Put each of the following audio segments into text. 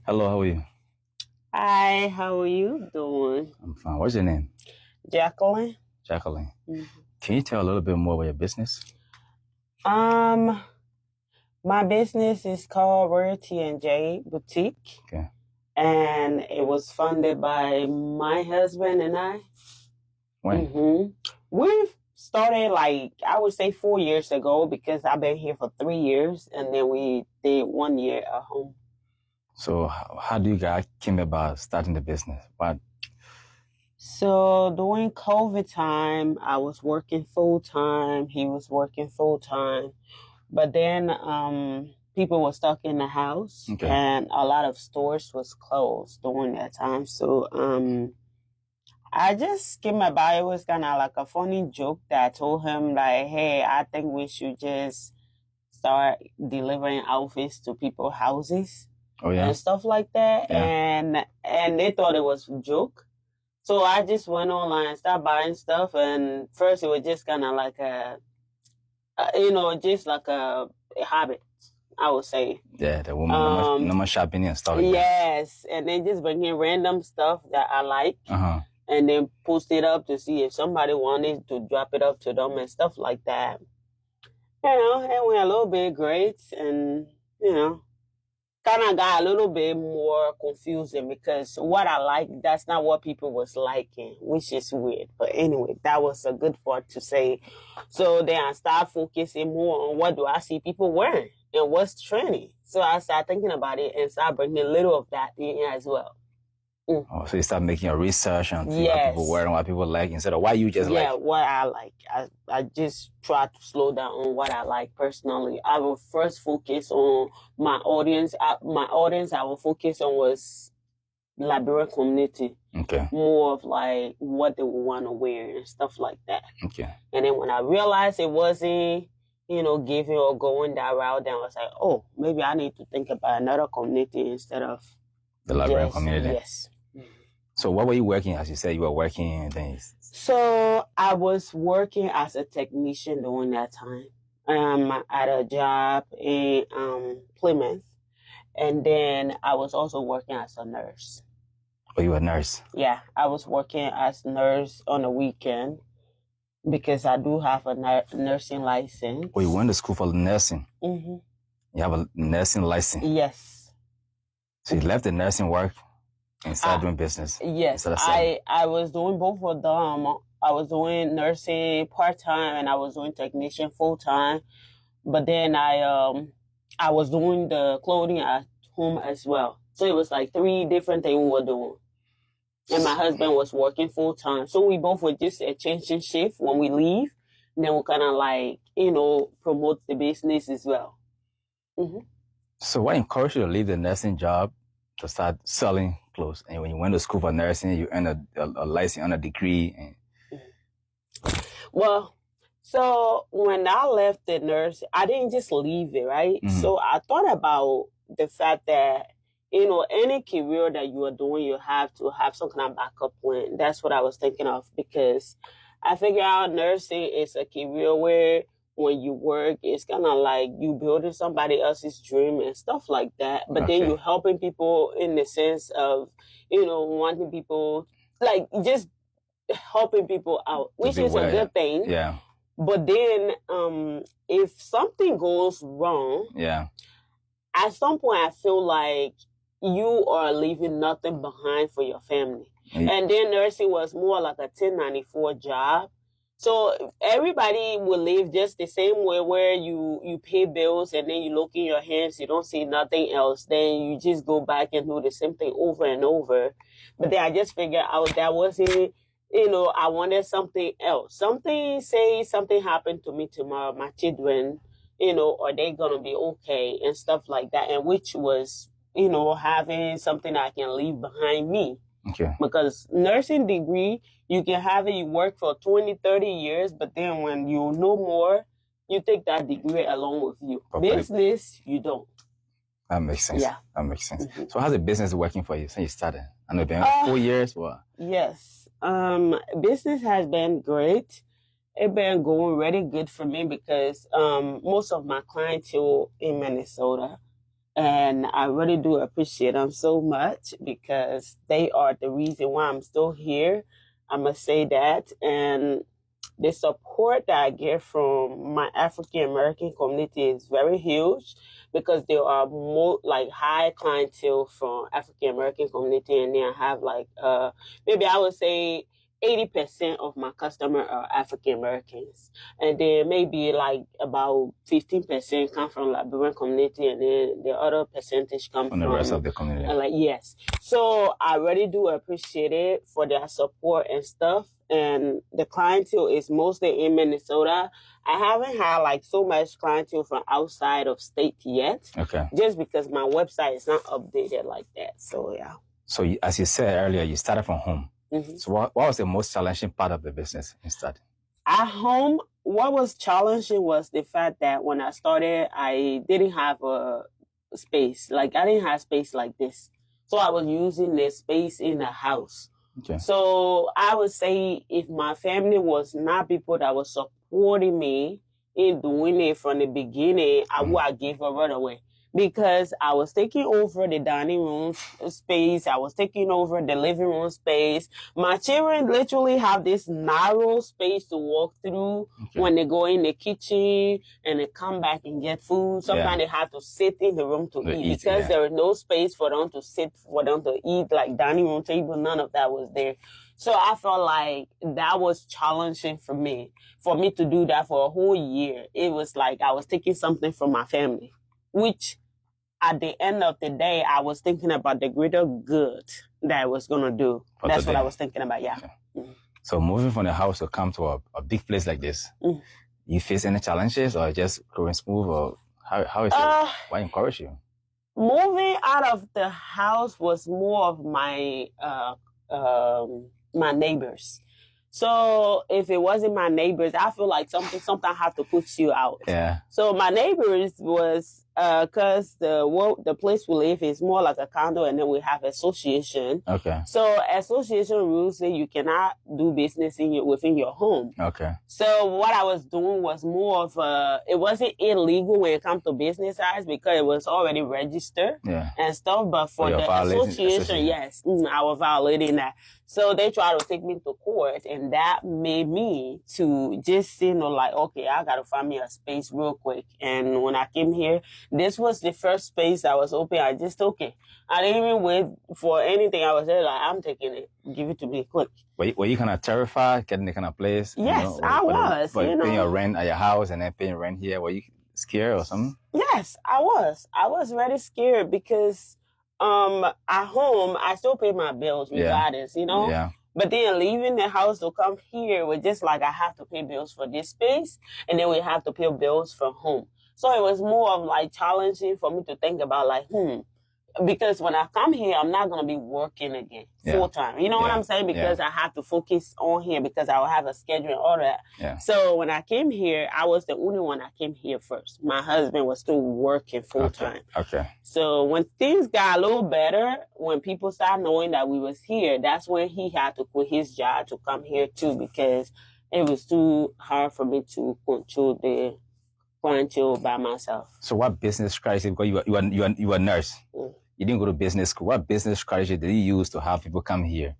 Hello, how are you? Hi, how are you doing? I'm fine. What's your name? Jacqueline? Jacqueline. Mhm. Can you tell a little bit more about your business? Um, my business is called Royalty and J Boutique, Okay. and it was funded by my husband and I. When? We started like I would say 4 years ago because I've been here for 3 years, and then we did 1 year at home. So how do you guys came about starting the business? What? So during COVID time, I was working full time. He was working full time. But then people were stuck in the house, Okay. and a lot of stores was closed during that time. So I just came about. It was kind of like a funny joke that I told him like, hey, I think we should just start delivering outfits to people's houses Oh yeah. and stuff like that. Yeah. And they thought it was a joke. So I just went online, started buying stuff, and first it was just kind of like just like a habit, I would say. Yeah, the woman, no more shopping and stuff like that. Yes, and then just bringing random stuff that I like, and then post it up to see if somebody wanted to drop it up to them and stuff like that. It went a little bit great, and kind of got a little bit more confusing because what I like, that's not what people was liking, which is weird. But anyway, that was a good part to say. So then I start focusing more on what do I see people wearing and what's trending. So I start thinking about it and start bringing a little of that in as well. Oh, so you start making your research and see Yes. what people wear and what people like instead of what you just like. Yeah, what I like. I just try to slow down on what I like personally. I will first focus on my audience. I will focus on was Liberian community. Okay. More of like what they would want to wear and stuff like that. Okay. And then when I realized it wasn't, giving or going that route, then I was like, oh, maybe I need to think about another community instead of the Liberian community. Yes. So what were you working as? You said you were working and things. So I was working as a technician during that time. At a job in Plymouth. And then I was also working as a nurse. Oh, you were a nurse? Yeah, I was working as a nurse on the weekend because I do have a nursing license. Oh, you went to school for nursing? Mm-hmm. You have a nursing license? Yes. So you left the nursing work and started doing business? Yes, I was doing both of them. I was doing nursing part-time and I was doing technician full-time. But then I was doing the clothing at home as well. So it was like 3 different things we were doing. And my husband was working full-time. So we both were just exchanging shift when we leave. And then we kind of like, promote the business as well. Mm-hmm. So what encouraged you to leave the nursing job to start selling clothes? And when you went to school for nursing, you earned a license and a degree. Well, so when I left the nurse, I didn't just leave it, right? Mm-hmm. So I thought about the fact that, any career that you are doing, you have to have some kind of backup plan. That's what I was thinking of because I figure out nursing is a career where when you work, it's kind of like you building somebody else's dream and stuff like that. But then you're helping people in the sense of, wanting people, like just helping people out, which is a good thing. Yeah. But then if something goes wrong, at some point I feel like you are leaving nothing behind for your family. Mm-hmm. And then nursing was more like a 1094 job. So everybody will live just the same way where you pay bills and then you look in your hands, you don't see nothing else. Then you just go back and do the same thing over and over. But then I just figured out that wasn't, I wanted something else. Something happened to me tomorrow, my children, are they going to be okay and stuff like that. And which was, having something I can leave behind me. Okay. Because nursing degree, you can have it, you work for 20, 30 years, but then when you know more, you take that degree along with you. Okay. Business, you don't. That makes sense. Yeah. That makes sense. Mm-hmm. So how's the business working for you since you started? I know it's been 4 years. What? Yes. Business has been great. It's been going really good for me because most of my clientele in Minnesota. And I really do appreciate them so much because they are the reason why I'm still here. I must say that. And the support that I get from my African American community is very huge because there are more like high clientele from African American community, and then I have like maybe I would say 80% of my customer are African Americans, and then maybe like about 15% come from Liberian community, and then the other percentage come from the rest of the community. Like yes, so I really do appreciate it for their support and stuff. And the clientele is mostly in Minnesota. I haven't had like so much clientele from outside of state yet. Okay. Just because my website is not updated like that. So yeah. So as you said earlier, you started from home. Mm-hmm. So what was the most challenging part of the business in starting? At home, what was challenging was the fact that when I started, I didn't have a space. Like I didn't have space like this. So I was using the space in the house. Okay. So I would say if my family was not people that were supporting me in doing it from the beginning, I would have gave a right away. Because I was taking over the dining room space. I was taking over the living room space. My children literally have this narrow space to walk through when they go in the kitchen and they come back and get food. Sometimes they have to sit in the room to eat because there is no space for them to sit, for them to eat, like dining room table. None of that was there. So I felt like that was challenging for me to do that for a whole year. It was like I was taking something from my family, which at the end of the day, I was thinking about the greater good that I was going to do. That's what I was thinking about, yeah. Mm-hmm. So moving from the house to come to a big place like this, you face any challenges or just going smooth, or how is it? Why encourage you? Moving out of the house was more of my my neighbors. So if it wasn't my neighbors, I feel like something have to push you out. Yeah. So my neighbors was because the place we live is more like a condo, and then we have association. Okay. So association rules say you cannot do business within your home. Okay. So what I was doing was more of it wasn't illegal when it comes to business size because it was already registered and stuff. But for the association, yes, I was violating that. So they tried to take me to court, and that made me to just, like, okay, I got to find me a space real quick. And when I came here, this was the first space that was open. I just took it. I didn't even wait for anything. I was there like, I'm taking it. Give it to me quick. Were you kind of terrified getting the kind of place? Yes, I was. Paying your rent at your house and then paying rent here. Were you scared or something? Yes, I was. I was very scared because at home, I still pay my bills regardless, Yeah. But then leaving the house to come here was just like I have to pay bills for this space, and then we have to pay bills from home. So it was more of like challenging for me to think about like, because when I come here, I'm not going to be working again full time. You know what I'm saying? Because I have to focus on here because I will have a schedule and all that. Yeah. So when I came here, I was the only one that came here first. My husband was still working full time. Okay. So when things got a little better, when people started knowing that we was here, that's when he had to quit his job to come here too, because it was too hard for me to control the clientele by myself. So what business strategy, because you are a nurse, you didn't go to business school. What business strategy did you use to have people come here?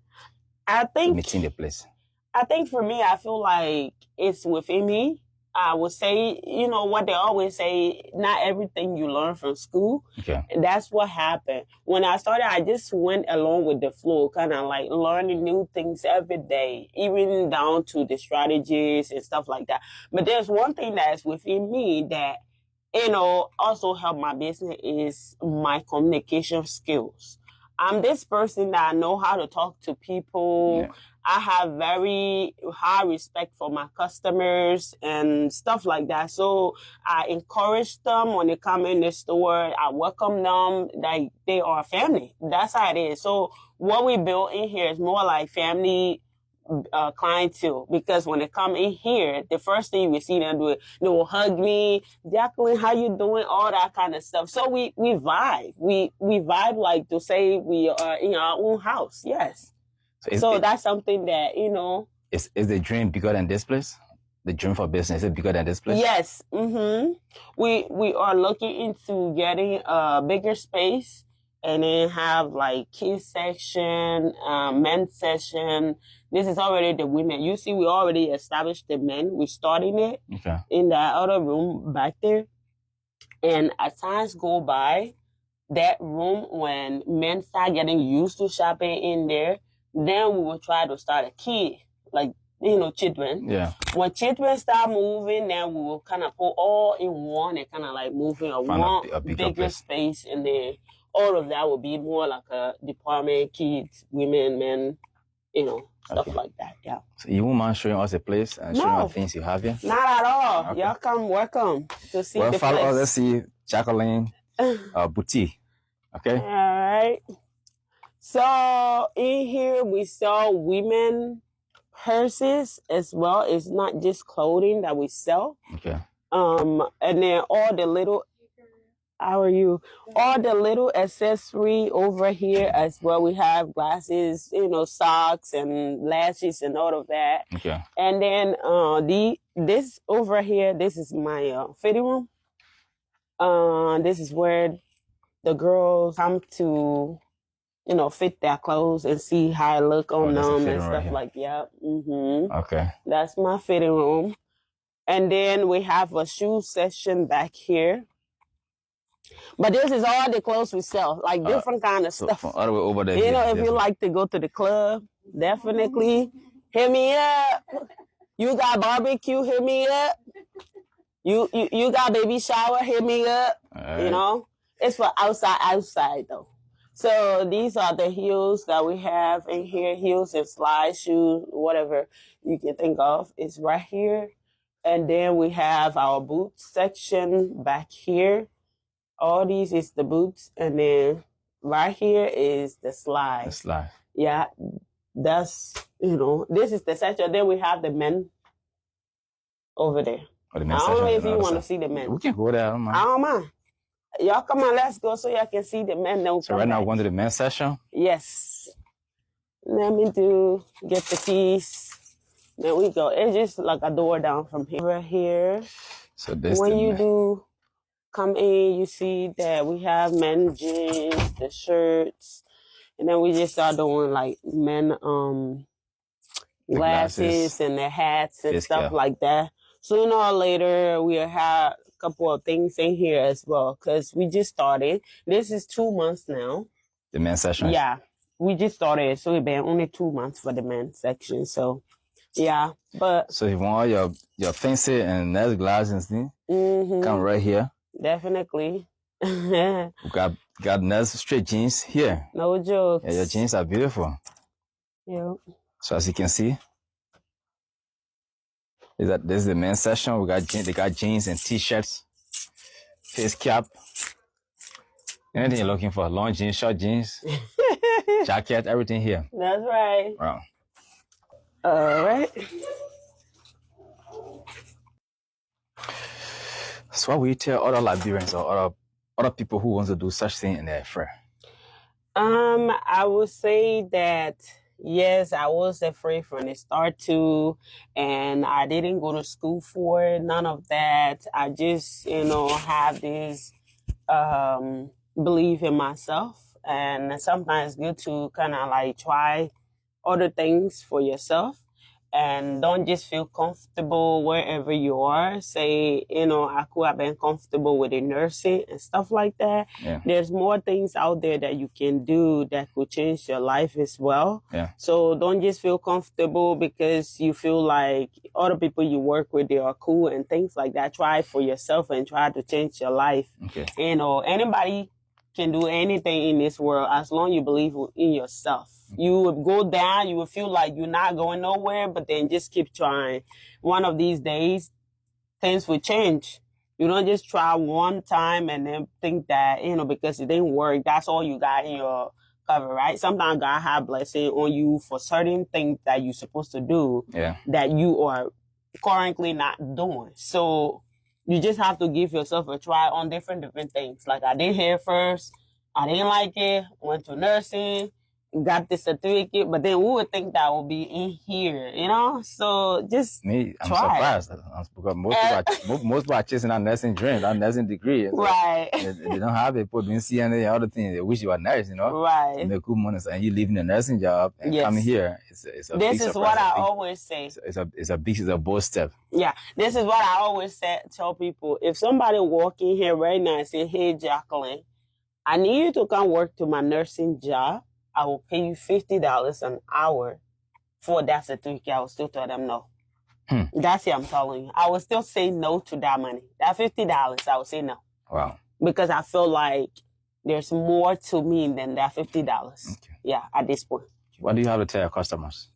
I think meeting the place. I think for me, I feel like it's within me. I would say, what they always say, not everything you learn from school. Okay. And that's what happened. When I started, I just went along with the flow, kind of like learning new things every day, even down to the strategies and stuff like that. But there's one thing that's within me that, also help my business is my communication skills. I'm this person that I know how to talk to people. Yeah. I have very high respect for my customers and stuff like that. So I encourage them when they come in the store. I welcome them like they are family. That's how it is. So what we build in here is more like family clientele, because when they come in here, the first thing you will see them do, they will hug me, Jacqueline, how you doing, all that kind of stuff. So we vibe. We vibe like to say we are in our own house. Yes. So that's something that, Is the dream bigger than this place? the dream for business? Is it bigger than this place? Yes. We are looking into getting a bigger space and then have like kids section, men's section. This is already the women. You see, we already established the men. We're starting it in that other room back there. And as times go by, that room, when men start getting used to shopping in there, then we will try to start a kid, like, children. Yeah. When children start moving, then we will kind of put all in one and kind of like moving a bigger space. And then all of that will be more like a department, kids, women, men, stuff like that. Yeah. So you won't mind showing us the place and showing us things you have here? Not at all. Okay. Y'all welcome to see the place. Follow us. Let's see Jacqueline Boutique. Okay. All right. So in here we sell women purses as well. It's not just clothing that we sell. Okay. And then all the little, how are you? All the little accessory over here as well. We have glasses, socks and lashes and all of that. Okay. And then this over here, this is my fitting room. This is where the girls come to, fit their clothes and see how it look on them and stuff like that. Okay. That's my fitting room. And then we have a shoe section back here. But this is all the clothes we sell, like different kind of stuff. All the way over there. If you like to go to the club, definitely hit me up. You got barbecue, hit me up. You got baby shower, hit me up. Right. It's for outside though. So these are the heels that we have in here, heels and slide shoes, whatever you can think of is right here. And then we have our boots section back here. All these is the boots. And then right here is the slide. The slide. Yeah, that's, this is the section. Then we have the men over there. I don't know if you want to see the men. We can go there. I don't mind. I don't mind. Y'all come on, let's go so y'all can see the men. So right now we're going to the men's session? Yes. Let me get the keys. There we go. It's just like a door down from here. Over here. So this when you do come in, you see that we have men jeans, the shirts, and then we just start doing like men glasses and the hats and stuff like that. Sooner or later, we'll have a couple of things in here as well, because we just started. This is 2 months now. The men's section? Yeah, we just started, so it's been only 2 months for the men's section. So, yeah, but... So if you want your fancy and nice glasses, come right here. Definitely. We got nice straight jeans here. No jokes. Yeah, your jeans are beautiful. Yeah. So as you can see, this is the men's section. They got jeans and t-shirts, face cap, anything you're looking for. Long jeans, short jeans, jacket, everything here. That's right. Wow. All right. So what will you tell other Liberians or other people who want to do such thing in their fair? I would say that yes, I was afraid from the start too, and I didn't go to school for it. None of that. I just, have this belief in myself, and sometimes it's good to kind of like try other things for yourself. And don't just feel comfortable wherever you are. Say, I could have been comfortable with the nursing and stuff like that. Yeah. There's more things out there that you can do that could change your life as well. Yeah. So don't just feel comfortable because you feel like other people you work with, they are cool and things like that. Try it for yourself and try to change your life. Okay. Anybody can do anything in this world as long as you believe in yourself. You would go down, you would feel like you're not going nowhere, but then just keep trying. One of these days, things will change. You don't just try one time and then think that, because it didn't work, that's all you got in your cover, right? Sometimes God have blessing on you for certain things that you're supposed to do that you are currently not doing. So you just have to give yourself a try on different things. Like I did hair first. I didn't like it. Went to nursing. got the certificate, but then we would think that would be in here, you know? So just I'm surprised because most people are chasing that nursing dream, that nursing degree. So right. They don't have it. People been seeing the other things. They wish you were a nurse, you know? Right. To make good money. And you leaving the nursing job and coming here. It's a this big is surprise. what I always say. It's a bold step. Yeah. This is what I always tell people. If somebody walk in here right now and say, hey, Jacqueline, I need you to come work to my nursing job. I will pay you $50 an hour for that certificate. I will still tell them no. That's what I'm telling you. I will still say no to that money. That $50, I will say no. Wow. Because I feel like there's more to me than that $50. Okay. Yeah, at this point. What do you have to tell your customers?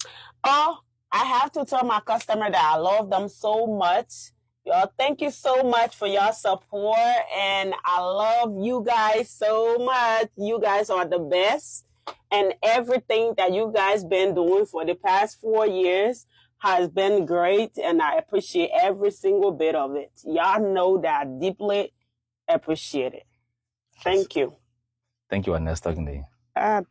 Oh, I have to tell my customer that I love them so much. Y'all, thank you so much for your support. And I love you guys so much. You guys are the best. And everything that you guys been doing for the past 4 years has been great. And I appreciate every single bit of it. Y'all know that I deeply appreciate it. Thank you. Thank you, Ernest, talking to you.